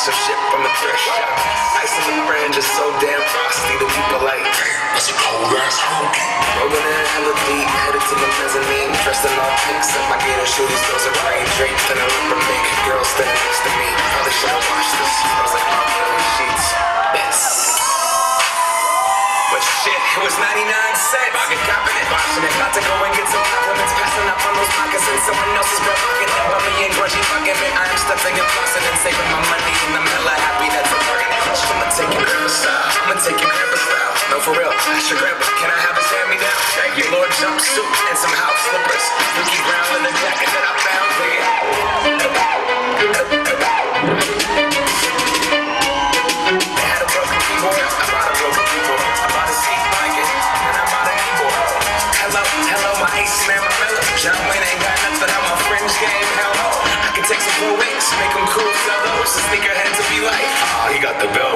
Some shit from the thrift shop. Ice in the fringe is so damn frosty. The people like, that's a cold ass honky. Rolling in hella deep, headed to the mezzanine. Dressed in all pink, set my gator shoes. Those are rain draped in a rubber mink. Girl standing next to me. Probably should have washed this. Smells like my sheets. Yes. But shit, it was 99 cents. I get copping it, washing it. About to go and get some compliments. Passing up on those pockets in someone else's girl pocket. Bummy and grungy fucking me. I am stuffing and flossing and saving my money. And I'm hella happy that's a bargain. I'ma take your grandpa style. I'ma take your grandpa style. No, for real, that's your grandpa. Can I have his hand-me-down? Thank you, Lord jumpsuit and some house slippers. Dookie Brown in the jacket that I found. They had a broken keyboard. I bought a broken keyboard. I bought a seat blanket. And I bought a keyboard. Hello, my ace man, my mellow. John Wayne ain't got nothing on my fringe game. Hell no. I can take some cool wings, make them cool, sell those. The sneakerheads will be like, oh, he got the bill.